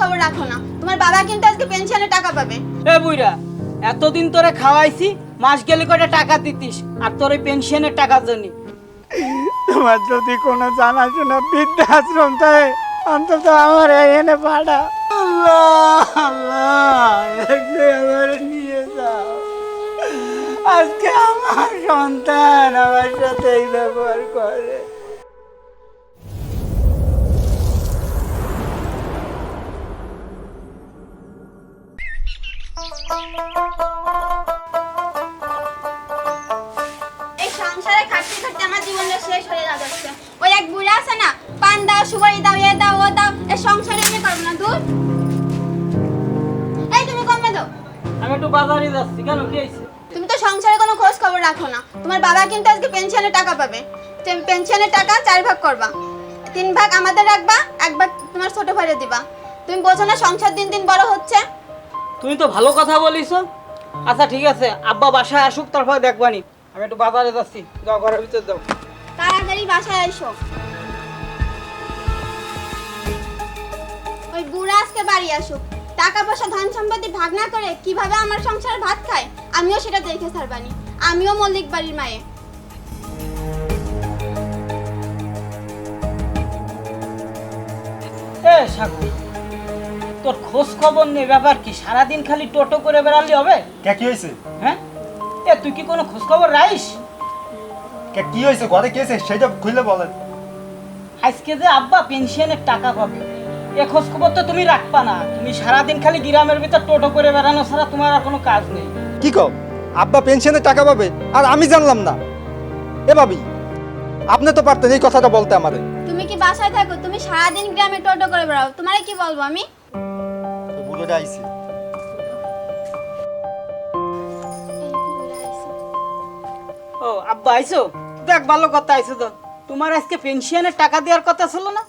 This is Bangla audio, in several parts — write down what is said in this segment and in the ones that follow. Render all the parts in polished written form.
খবর রাখো না। তোমার বাবা কিন্তু আজকে পেনশনের টাকা পাবে। এ বুইরা, এতদিন তোরে খাওয়াইছি, মাস গেলে কয়টা টাকা দিতিস, আর তোর এই পেনশনের টাকার জন্য। তোমার যদি কোনো জানাশোনা বৃদ্ধাশ্রম থাকে অন্তত আমার এনে পাঠা। আল্লাহ আল্লাহ, একটু আমার নিয়ে যাও। আজকে আমার সন্তান আমার সাথে এই ব্যবহার করে। এই সংসারে খাটতে খাটতে আমার জীবনটা শেষ হয়ে যাচ্ছে। ওই এক বুড়া আছে না, পান দাও, সুপারি দাও, এ দাও, ও দাও, এই সংসারে আমি করবো না। দূর। এই তুমি কমে দাও। আমি একটু বাজারে যাচ্ছি, কেন কি হয়েছে? তুমি তো সংসারে কোনো খোঁজ খবর রাখো না। তোমার বাবা কিন্তু আজকে পেনশনের টাকা পাবে। পেনশনের টাকা 4 ভাগ করবা, 3 ভাগ আমাদের রাখবা, 1 ভাগ তোমার ছোট ভাইরে দিবা। তুমি বোঝো না সংসার দিন দিন বড় হচ্ছে। তুমি তো ভালো কথা বলিস। আচ্ছা ঠিক আছে, আব্বা বাসায় আসুক, তারপর দেখবানি। আমি একটু বাজারে যাচ্ছি, যাও ঘরের ভিতর যাও। তাড়াতাড়ি বাসায় এসো। ওই বুড়া আজকে বাড়ি আসুক, টাকা পয়সা ধন সম্পত্তি ভাগ না করে কিভাবে আমার সংসারে ভাত খায় আমিও সেটা দেখে ছাড়বানি। আমিও মল্লিক বাড়ির মায়ে। এ সাগর, তোর খোঁজ খবর নেই, ব্যাপার কি? সারাদিন খালি টোটো করে বেড়ালি হবে? কি হয়েছে? হ্যাঁ, এ তুই কি কোনো খোঁজ খবর রাখিস? কি হয়েছে? ঘরে কি হয়েছে সেটা খুলে বলেন। আজকে যে আব্বা পেনশনের টাকা পাবে, এ খোঁজ খবর তো তুমি রাখবা না। তুমি সারাদিন খালি গ্রামের ভিতর টোটো করে বেড়ানো ছাড়া তোমার আর কোনো কাজ নেই। কি কও? আব্বা পেনশনের টাকা পাবে আর আমি জানলাম না? এ ভাবি, আপনি তো পারতেন এই কথাটা বলতে আমারে। তুমি কি বাসায় থাকো? তুমি সারাদিন গ্রামে টোটো করে বেড়াও, তোমারে কি বলবো আমি? বুড়োটা আইছে। ও আব্বা আইছো? দেখ ভালো কথা আইছো তো। তোমার আজকে পেনশনের টাকা দেওয়ার কথা ছিল না?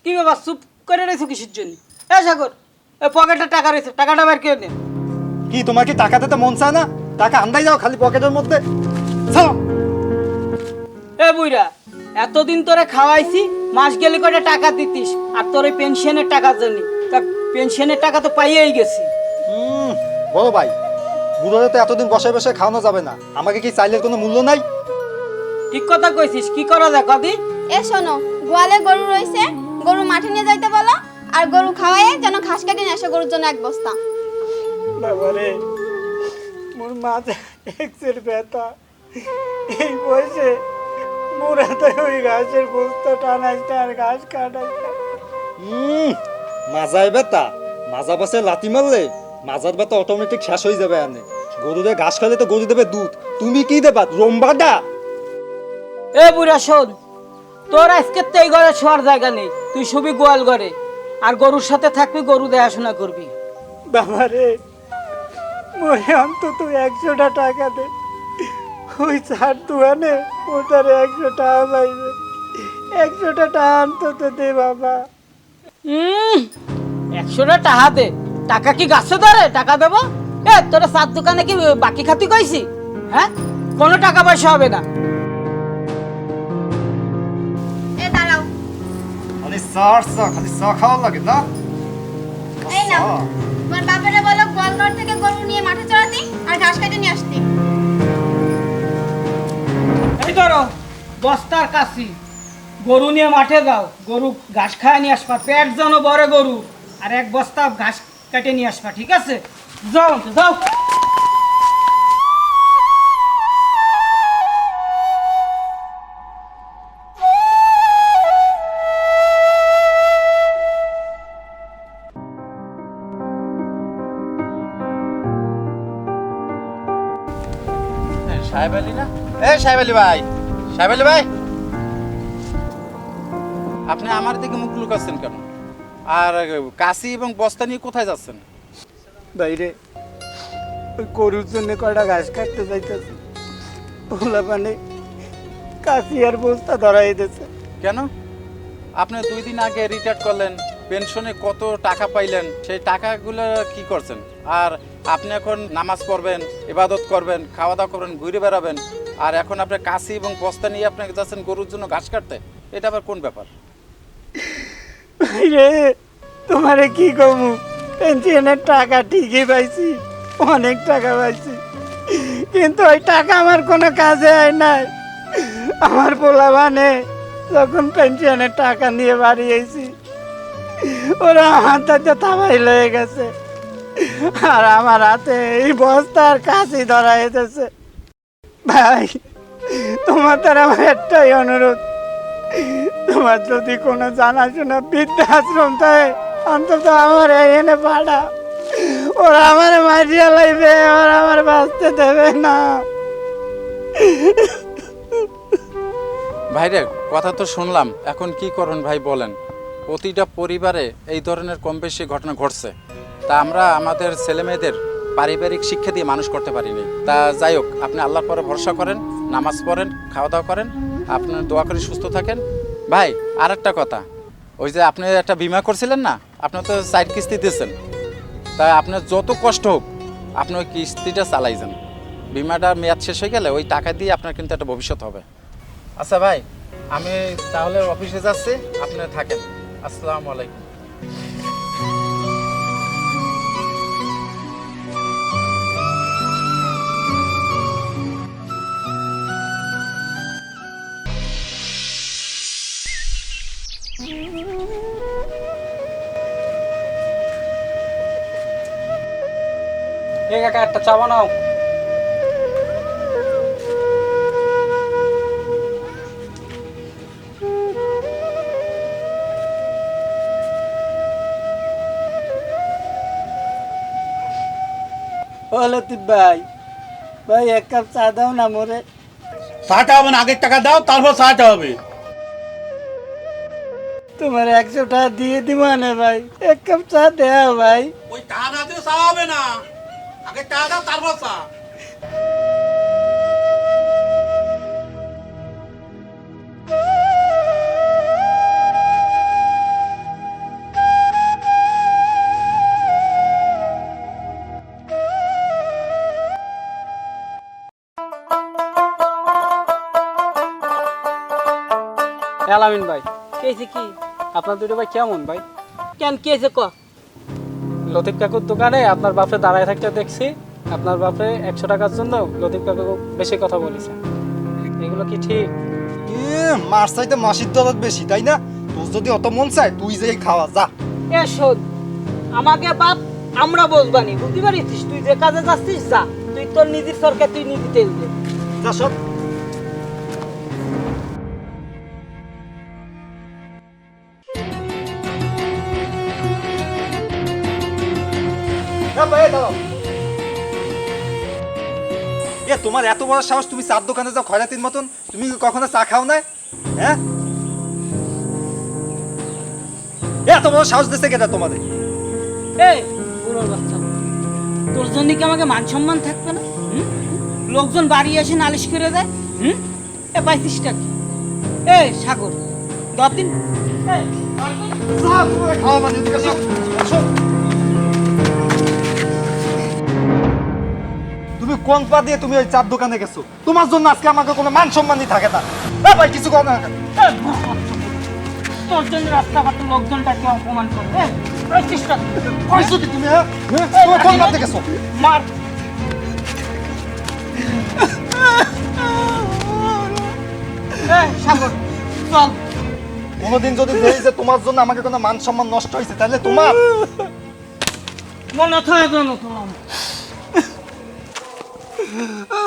কি ব্যাপার, চুপ করে রয়েছো কিসের জন্য? এ সাগর, এ পকেটে টাকা রয়েছে, টাকাটা বের করে নে। কি তোমার কি টাকা দিতে মন চায় না? টাকা আন্দাই যাও খালি পকেটের মধ্যে। চলো। এ বুইরা, এতদিন তোরে খাওয়াইছি, মাস গেলে কয়টা টাকা দিতিস, আর তোর এই পেনশনের টাকার জন্য। তা পেনশনের টাকা তো পাইয়েই গেছি। বড় ভাই, বুড়োরে তো এতদিন বসে বসে খাওয়ানো যাবে না। আমাকে কি চাইলের কোনো মূল্য নাই? ঠিক কথা কইছিস, কি করা যায় কদি? এ শোনো, গোয়ালে গরু রয়েছে, গরু মাঠে নিয়ে যাইতে বলো, আর গরু খাওয়ায় যেন ঘাস কেটে নিয়ে আসে গরুর জন্য 1 বস্তা। বাবারে, মোর মাথা এক্সের ব্যথা। এই বয়সে মোর হাতে ওই ঘাসের বস্তা টানাইছে আর ঘাস কাটাইছে। মাজায় ব্যথা? মাজা পাশে লাথি মারলে মাজার ব্যথা অটোমেটিক শেষ হয়ে যাবে। আনে গরুরে ঘাস খাইলে তো গরু দেবে দুধ, তুমি কি দেবা? রম্বাটা। এ বুড়া শোন, তোর আজকে তো এই ঘরে শোয়ার জায়গা নেই। তুই শুবি গোয়াল ঘরে, আর গরুর সাথে থাকবি, গরু দেখাশোনা করবি। বাবারে, মোরে অন্তত 100টা টাকা দে। ওই 4 দোকানে ওটারে 100 টাকা পাইবে। 100টা টাকা অন্তত দে বাবা। 100টা টাকা দে? টাকা কি গাছে ধরে টাকা দেবো? এ তোরা 4 দোকানে কি বাকি খাতি কইছি? হ্যাঁ, কোনো টাকা পয়সা হবে না। এ দাঁড়াও। খালি খালি চা খাওয়া লাগে না? এই নাও, তোমার বাবারে বলো গোয়ালঘর থেকে গরু নিয়ে মাঠে চড়াতে আর ঘাস কেটে নিয়ে আসতে। এই ধরো বস্তার কাছি, গরু নিয়ে মাঠে যাও, গরু ঘাস খায় নিয়ে আসবা, পেট যেন বড় গরু, আর 1 বস্তা ঘাস কেটে নিয়ে আসবা, ঠিক আছে? যাও যাও। সাহেব আলী না? সাহেব আলী ভাই, সাহেব আলী ভাই, আপনি আমার দিকে মুখ লুকাচ্ছেন কেন? আর কাশি এবং বস্তা নিয়ে কোথায় যাচ্ছেন? বাইরে ওই গরুর জন্য কয়টা ঘাস কাটতে যাইতেছে, ওলা মানে কাশি আর বস্তা ধরাই দিতেছে। কেন? আপনি 2 দিন আগে রিটায়ার করলেন, পেনশনে কত টাকা পাইলেন, সেই টাকাগুলো কি করছেন? আর আপনি এখন নামাজ পড়বেন, ইবাদত করবেন, খাওয়া দাওয়া করবেন, ঘুরে বেড়াবেন, আর এখন আপনি কাশি এবং বস্তা নিয়ে আপনি যাচ্ছেন গরুর জন্য ঘাস কাটতে? এটা আবার কোন ব্যাপার? বাইরে তোমারে কি কমু, পেনশনের টাকা ঠিকই পাইছি, অনেক টাকা পাইছি, কিন্তু ওই টাকা আমার কোনো কাজে হয় নাই। আমার পোলাবানে যখন পেনশনের টাকা নিয়ে বাড়ি এসেছি, ওরা আমার তাতে তাবাই লয়ে গেছে, আর আমার হাতে এই বস্তার কাছে ধরা এসেছে। ভাই, তোমার তার আমার একটাই অনুরোধ, তোমার যদি কোনো জানাশোনা বৃদ্ধাশ্রম থাকে অন্তত আমার এনে পাঠা, ওরা আমার মারিয়া লাইবে, ওরা আমার বাঁচতে দেবে না। ভাইরে কথা তো শুনলাম, এখন কি করুন ভাই বলেন? প্রতিটা পরিবারে এই ধরনের কম বেশি ঘটনা ঘটছে, তা আমরা আমাদের ছেলে মেয়েদের পারিবারিক শিক্ষা দিয়ে মানুষ করতে পারিনি। তা যাই হোক, আপনি আল্লাহর পরে ভরসা করেন, নামাজ পড়েন, খাওয়া দাওয়া করেন, আপনার দোয়া করে সুস্থ থাকেন। ভাই আর একটা কথা, ওই যে আপনি একটা বিমা করছিলেন না, আপনি তো 4 কিস্তি দিয়েছেন, তাই আপনার যত কষ্ট হোক আপনি ওই কিস্তিটা চালাই যান। বিমাটার মেয়াদ শেষ হয়ে গেলে ওই টাকা দিয়ে আপনার কিন্তু একটা ভবিষ্যৎ হবে। আচ্ছা ভাই, আমি তাহলে অফিসে যাচ্ছি, আপনি থাকেন। আসসালামু আলাইকুম। এ কাকা একটা চা বানাও। ও লতিফ ভাই, ভাই এক কাপ চা দাও না মোরে। চাটা হবে না, আগের টাকা দাও, তারপর চাটা হবে। তোমার 100 টাকা দিয়ে দিব না ভাই, এক কাপ চা দেও ভাই। ওই টাকা না দিয়ে চা হবে না, আগে টাকা দাও, তারপর চা। আলামিন ভাই, কেছে কি আপনার দুটো ভাই কেমন ভাই? কেন কেছে ক? লতিফ কাকুর দোকানে আপনার বাপে দাঁড়ায় থাকতে দেখছি, আপনার বাপে 100 টাকার জন্য লতিফ কাকু বেশি কথা বলেছে, এগুলো কি ঠিক? মার চাইতে মাসির দরদ বেশি, তাই না? তোর যদি অত মন চায় তুই যে খাওয়া যা। এ শোন, আমাকে বাপ আমরা বলবানি, বুঝতে পারিস? তুই যে কাজে যাচ্ছিস যা, তুই তোর নিজের সরকার তুই নিজে তেল দে। যা সব। এ তোমার এত বড় সাহস, তুমি চার দোকানে যাও খয়রাতির মতন, তুমি কখনো চা খাও না? হ্যাঁ, এত বড় সাহস দিচ্ছে কেটা তোমাদের? এই বুড়োর বাচ্চা, তোর জন্য কি আমাকে মান সম্মান থাকবে না? লোকজন বাড়ি এসে নালিশ করে দেয়। এ পাইছিসটা কি? এ সাগর, 10 দিন খাওয়া মানে এদিকে আসো, আসো। তুমি কোন পা দিয়ে তুমি ওই চার দোকানে গেছো? তোমার জন্য আজকে আমাকে কোনো মান সম্মানই থাকে না। ভাই কিছু কম না। তোর জন্য রাস্তাঘাটে লোকজনটাকে অপমান করে। পাইছিসটা কইছো কি তুমি? হ্যাঁ, তুমি কোন পা দিয়ে গেছো? মার। সাগর চল। কোনোদিন যদি দেখি যে তোমার জন্য আমাকে কোনো মান সম্মান নষ্ট হয়েছে, তাহলে তোমার মনে থাকবে না তোমার।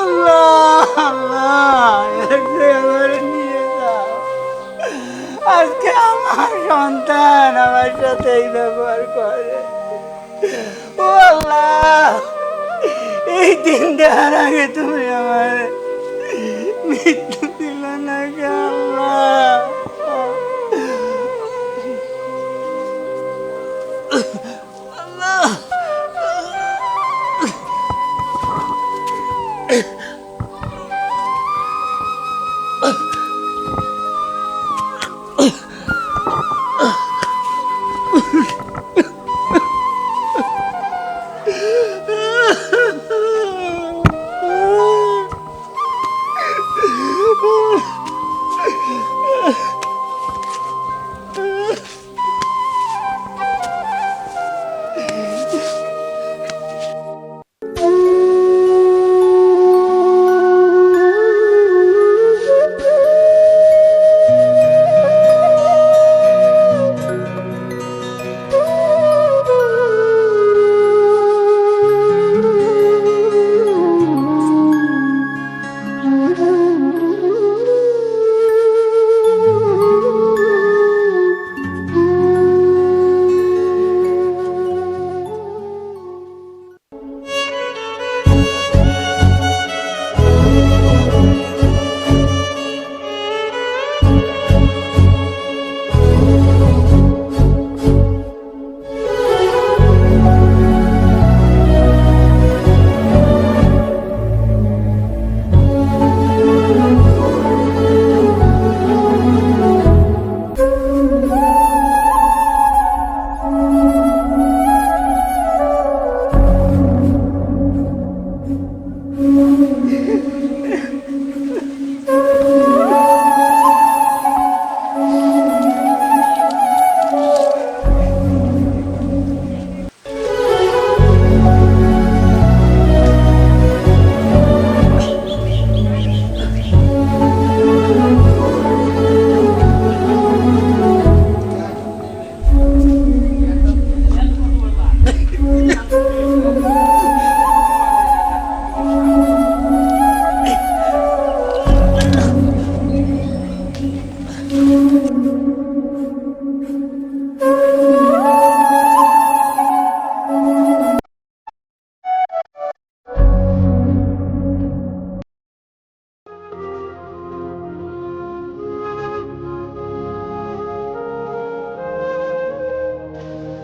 আল্লাহ আল্লাহ, একটু আমার নিয়ে যাও। আজকে আমার সন্তান আমার সাথে এই ব্যবহার করে। ও আল্লাহ, এই দিন দেওয়ার আগে তুমি আমার মৃত্যু দিল না কে আল্লাহ?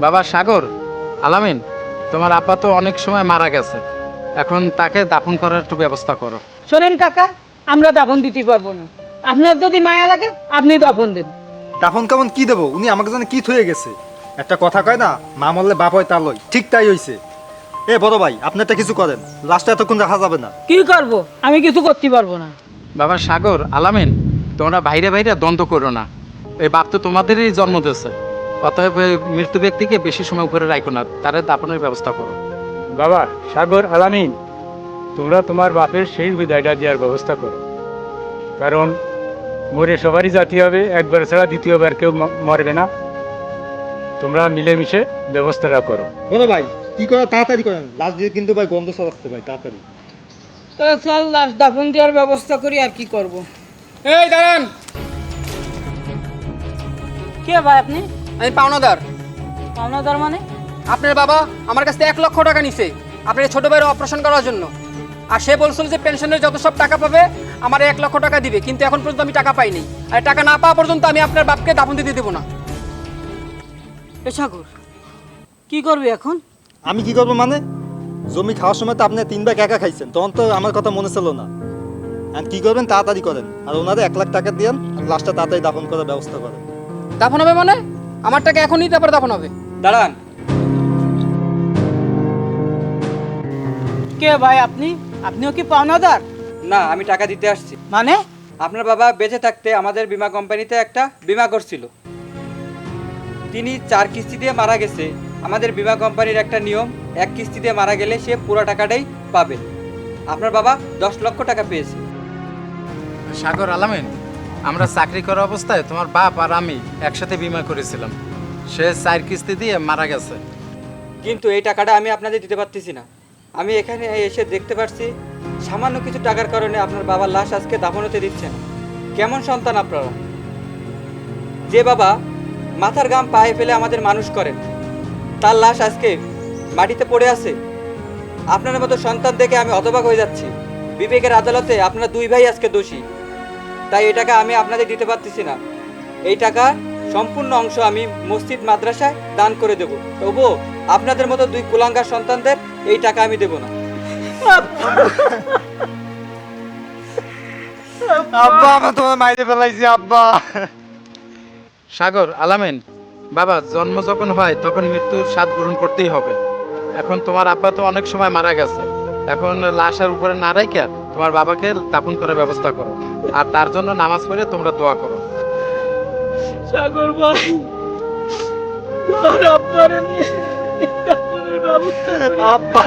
বাবা সাগর, আলামিন, তোমার আব্বা তো অনেক সময় মারা গেছে, এখন তাকে দাফন করার একটু ব্যবস্থা করো। শোনেন কাকা, আমরা দাফন দিতে পারবো না। আপনার যদি মায়া লাগে আপনি দাফন দেন। দাফন কেমন কি দেবো? উনি আমাকে জানে কি থয়ে গেছে। একটা কথা কয় না, মা মরলে বাপ হয় তার লয়, ঠিক তাই হইছে। এ বড় ভাই, আপনারটা কিছু করেন, লাস্টে এতক্ষণ রাখা যাবে না। কি করব? আমি কিছু করতে পারবো না। বাবা সাগর, আলামিন, তোমরা বাইরে বাইরে দ্বন্দ্ব করো না। এই বাপ তো তোমাদেরই জন্ম দিয়েছে, অতএব এই মৃত্যু ব্যক্তিকে বেশি সময় উপরে রাখো না, তাদের দাফনের ব্যবস্থা করো। বাবা সাগর, আলামিন, তোমরা তোমার বাপের সেই বিদায়টা দেওয়ার ব্যবস্থা করো, কারণ মরে সবারই জাতি হবে, একবার ছাড়া দ্বিতীয়বার কেউ মরবে না। তোমরা মিলেমিশে ব্যবস্থাটা করো। বড় ভাই, কি করা তাড়াতাড়ি করেন, লাস্ট দিয়ে কিন্তু ভাই গন্ধ ছড়াচ্ছে ভাই, তাড়াতাড়ি। চল লাশ দাফন দেওয়ার ব্যবস্থা করি, আর কি করব। এই দাঁড়ান। কে ভাই আপনি? আমি পাওনাদার। পাওনাদার মানে? আপনার বাবা আমার কাছ থেকে 1 লক্ষ টাকা নিছে আপনার ছোট ভাইয়ের অপারেশন করার জন্য। আর সে বলছিল যে পেনশনের যত সব টাকা পাবে আমার 1 লক্ষ টাকা দিবে, কিন্তু এখন পর্যন্ত আমি টাকা পাইনি। আর টাকা না পাওয়া পর্যন্ত আমি আপনার বাপকে দাফন দিতে দেবো না। এ সাগর, কি করবি এখন? আমি কি করবো মানে? জমি খাওয়ার সময় তো আপনি 3 ভাগ একা খাইছেন, তখন তো আমার কথা মনে ছিল না। আর কি করবেন তাড়াতাড়ি করেন, আর ওনাদের 1 লাখ টাকা দিয়েন, লাস্টটা তাড়াতাড়ি দাফন করার ব্যবস্থা করেন। দাফন হবে মানে? আমার টাকা এখনই তারপরে দাফন হবে। দাঁড়ান। কে ভাই আপনি? আপনিও কি পাওনাদার? না, আমি টাকা দিতে আসছি। মানে? আপনার বাবা বেঁচে থাকতে আমাদের বীমা কোম্পানিতে একটা বীমা করছিল। তিনি 4 কিস্তি দিয়ে মারা গেছে। আমাদের বীমা কোম্পানির একটা নিয়ম, 1 কিস্তি দিয়ে মারা গেলে সে পুরো টাকাটাই পাবে। আপনার বাবা 10 লক্ষ টাকা পেয়েছে। সাগর, আলামিন, আমরা চাকরি করা অবস্থায় তোমার বাপ আর আমি একসাথে বিমা করেছিলাম। সে 4 কিস্তি দিয়ে মারা গেছে। কিন্তু এই টাকাটা আমি আপনাদের দিতে পারতেছি না। আমি এখানে এসে দেখতে পাচ্ছি সামান্য কিছু টাকার কারণে আপনার বাবার লাশ আজকে দাফন হতে দিচ্ছেন। কেমন সন্তান আপনারা? যে বাবা মাথার ঘাম পায়ে ফেলে আমাদের মানুষ করেন, তার লাশ আজকে মাটিতে পড়ে আছে। আপনার মতো সন্তান দেখে আমি হতবাক হয়ে যাচ্ছি। বিবেকের আদালতে আপনারা 2 ভাই আজকে দোষী। তাই এই টাকা আমি আপনাদের দিতে পারতেছি না। এই টাকা সম্পূর্ণ অংশ আমি মসজিদ মাদ্রাসায় দান করে দেব। তবুও আপনাদের মতো 2 কুলাঙ্গার সন্তানদের এই টাকা আমি দেব না। আব্বা, আমি তোমার মাইরে ফেলাইছি আব্বা। সাগর, আলামিন, বাবা জন্ম যখন হয় তখন মৃত্যুর স্বাদ গ্রহণ করতেই হবে। এখন তোমার আব্বা তো অনেক সময় মারা গেছে, এখন লাশের উপরে না রেখে তোমার বাবাকে দাফন করার ব্যবস্থা করো, আর তার জন্য নামাজ পড়ে তোমরা দোয়া করো। সাগর ভাই, তোর আব্বারে নিয়ে দাফনের ব্যবস্থা কর। আব্বা